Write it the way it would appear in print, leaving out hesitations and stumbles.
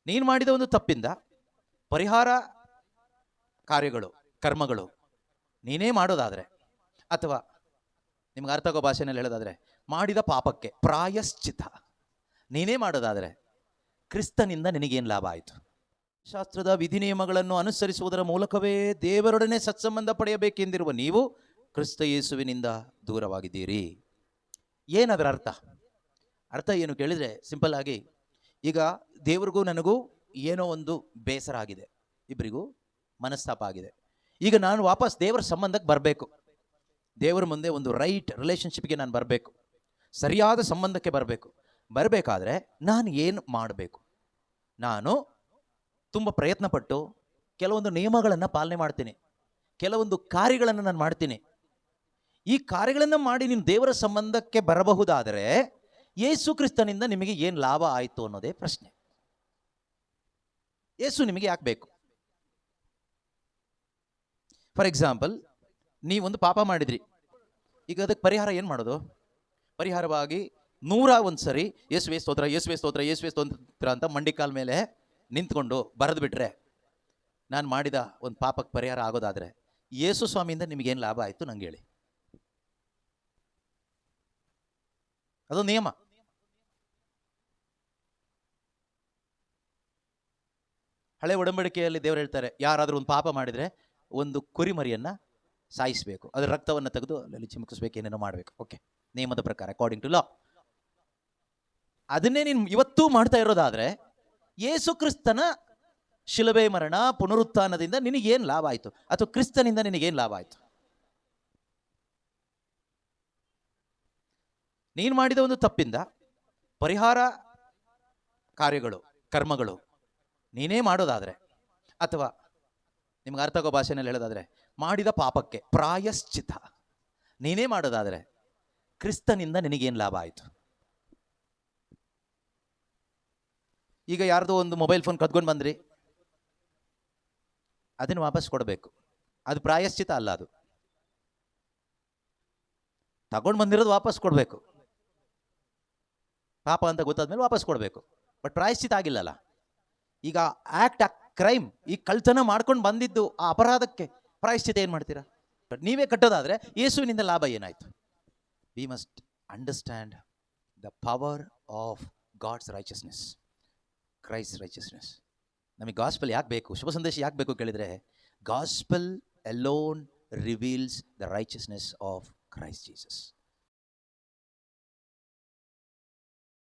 ನೀನು ಮಾಡಿದ ಒಂದು ತಪ್ಪಿಂದ ಪರಿಹಾರ ಕಾರ್ಯಗಳು, ಕರ್ಮಗಳು ನೀನೇ ಮಾಡೋದಾದರೆ, ಅಥವಾ ನಿಮ್ಗೆ ಅರ್ಥ ಆಗೋ ಭಾಷೆನಲ್ಲಿ ಹೇಳೋದಾದರೆ ಮಾಡಿದ ಪಾಪಕ್ಕೆ ಪ್ರಾಯಶ್ಚಿತ ನೀನೇ ಮಾಡೋದಾದರೆ ಕ್ರಿಸ್ತನಿಂದ ನಿನಗೇನು ಲಾಭ ಆಯಿತು? ಶಾಸ್ತ್ರದ ವಿಧಿ ನಿಯಮಗಳನ್ನು ಅನುಸರಿಸುವುದರ ಮೂಲಕವೇ ದೇವರೊಡನೆ ಸತ್ಸಂಬಂಧ ಪಡೆಯಬೇಕೆಂದಿರುವ ನೀವು ಕ್ರಿಸ್ತ ಯೇಸುವಿನಿಂದ ದೂರವಾಗಿದ್ದೀರಿ. ಏನದರ ಅರ್ಥ? ಅರ್ಥ ಏನು ಕೇಳಿದರೆ ಸಿಂಪಲ್ ಆಗಿ, ಈಗ ದೇವ್ರಿಗೂ ನನಗೂ ಏನೋ ಒಂದು ಬೇಸರ ಆಗಿದೆ, ಇಬ್ಬರಿಗೂ ಮನಸ್ತಾಪ ಆಗಿದೆ. ಈಗ ನಾನು ವಾಪಸ್ ದೇವರ ಸಂಬಂಧಕ್ಕೆ ಬರಬೇಕು, ದೇವರ ಮುಂದೆ ಒಂದು ರೈಟ್ ರಿಲೇಷನ್ಶಿಪ್ಗೆ ನಾನು ಬರಬೇಕು, ಸರಿಯಾದ ಸಂಬಂಧಕ್ಕೆ ಬರಬೇಕಾದ್ರೆ ನಾನು ಏನು ಮಾಡಬೇಕು? ನಾನು ತುಂಬ ಪ್ರಯತ್ನಪಟ್ಟು ಕೆಲವೊಂದು ನಿಯಮಗಳನ್ನು ಪಾಲನೆ ಮಾಡ್ತೀನಿ, ಕೆಲವೊಂದು ಕಾರ್ಯಗಳನ್ನು ನಾನು ಮಾಡ್ತೀನಿ. ಈ ಕಾರ್ಯಗಳನ್ನು ಮಾಡಿ ನೀನು ದೇವರ ಸಂಬಂಧಕ್ಕೆ ಬರಬಹುದಾದರೆ ಯೇಸು ಕ್ರಿಸ್ತನಿಂದ ನಿಮಗೆ ಏನು ಲಾಭ ಆಯಿತು ಅನ್ನೋದೇ ಪ್ರಶ್ನೆ. ಯೇಸು ನಿಮಗೆ ಯಾಕೆ ಬೇಕು? ಫಾರ್ ಎಕ್ಸಾಂಪಲ್, ನೀವೊಂದು ಪಾಪ ಮಾಡಿದ್ರಿ, ಈಗ ಅದಕ್ಕೆ ಪರಿಹಾರ ಏನು ಮಾಡೋದು? ಪರಿಹಾರವಾಗಿ 101 ಸರಿ ಯೇಸುವೇ ಸ್ತೋತ್ರ, ಯೇಸುವೇ ಸ್ತೋತ್ರ, ಯೇಸುವೇ ಸ್ತೋತ್ರ ಅಂತ ಮಂಡಿಕಾಲ್ ಮೇಲೆ ನಿಂತ್ಕೊಂಡು ಬರೆದು ಬಿಟ್ರೆ ನಾನು ಮಾಡಿದ ಒಂದು ಪಾಪಕ್ಕೆ ಪರಿಹಾರ ಆಗೋದಾದರೆ ಯೇಸು ಸ್ವಾಮಿಯಿಂದ ನಿಮಗೇನು ಲಾಭ ಆಯಿತು ನಂಗೆ ಹೇಳಿ. ಅದೊಂದು ನಿಯಮ. ಹಳೆ ಒಡಂಬಡಿಕೆಯಲ್ಲಿ ದೇವರು ಹೇಳ್ತಾರೆ, ಯಾರಾದರೂ ಒಂದು ಪಾಪ ಮಾಡಿದರೆ ಒಂದು ಕುರಿಮರಿಯನ್ನು ಸಾಯಿಸಬೇಕು, ಅದರ ರಕ್ತವನ್ನು ತೆಗೆದು ಅಲ್ಲಿ ಚಿಮುಕಿಸ್ಬೇಕು, ಏನೇನೋ ಮಾಡಬೇಕು. ಓಕೆ, ನಿಯಮದ ಪ್ರಕಾರ ಅಕಾರ್ಡಿಂಗ್ ಟು ಲಾ. ಅದನ್ನೇ ನೀನು ಇವತ್ತೂ ಮಾಡ್ತಾ ಇರೋದಾದರೆ ಯೇಸು ಕ್ರಿಸ್ತನ ಶಿಲುಬೆ ಮರಣ ಪುನರುತ್ಥಾನದಿಂದ ನಿನಗೇನು ಲಾಭ ಆಯಿತು? ಅಥವಾ ಕ್ರಿಸ್ತನಿಂದ ನಿನಗೇನು ಲಾಭ ಆಯಿತು? ನೀನು ಮಾಡಿದ ಒಂದು ತಪ್ಪಿಂದ ಪರಿಹಾರ ಕಾರ್ಯಗಳು, ಕರ್ಮಗಳು ನೀನೇ ಮಾಡೋದಾದರೆ, ಅಥವಾ ನಿಮ್ಗೆ ಅರ್ಥ ಆಗೋ ಭಾಷೆನಲ್ಲಿ ಹೇಳೋದಾದರೆ ಮಾಡಿದ ಪಾಪಕ್ಕೆ ಪ್ರಾಯಶ್ಚಿತ ನೀನೇ ಮಾಡೋದಾದರೆ ಕ್ರಿಸ್ತನಿಂದ ನಿನಗೇನು ಲಾಭ ಆಯಿತು? ಈಗ ಯಾರ್ದೋ ಒಂದು ಮೊಬೈಲ್ ಫೋನ್ ಕದ್ಕೊಂಡು ಬಂದ್ರಿ, ಅದನ್ನು ವಾಪಸ್ ಕೊಡಬೇಕು, ಅದು ಪ್ರಾಯಶ್ಚಿತ ಅಲ್ಲ, ಅದು ತಗೊಂಡು ಬಂದಿರೋದು ವಾಪಸ್ ಕೊಡಬೇಕು, ಪಾಪ ಅಂತ ಗೊತ್ತಾದ್ಮೇಲೆ ವಾಪಸ್ ಕೊಡಬೇಕು, ಬಟ್ ಪ್ರಾಯಶ್ಚಿತ ಆಗಿಲ್ಲಲ್ಲ. ಈಗ ಆಕ್ಟ್ ಆ ಕ್ರೈಮ್, ಈ ಕಳ್ತನ ಮಾಡ್ಕೊಂಡು ಬಂದಿದ್ದು ಆ ಅಪರಾಧಕ್ಕೆ ಪ್ರಾಯಶ್ಚಿತ ಏನು ಮಾಡ್ತೀರಾ? ನೀವೇ ಕಟ್ಟೋದಾದರೆ ಯೇಸುವಿನಿಂದ ಲಾಭ ಏನಾಯಿತು? We must understand the power of God's richness, Christ richness. ನಮಗೆ ಗಾಸ್ಪಲ್ ಯಾಕೆ ಬೇಕು, ಶುಭ ಸಂದೇಶ ಯಾಕೆ ಬೇಕು ಕೇಳಿದರೆ, gospel alone reveals the richness of Christ Jesus.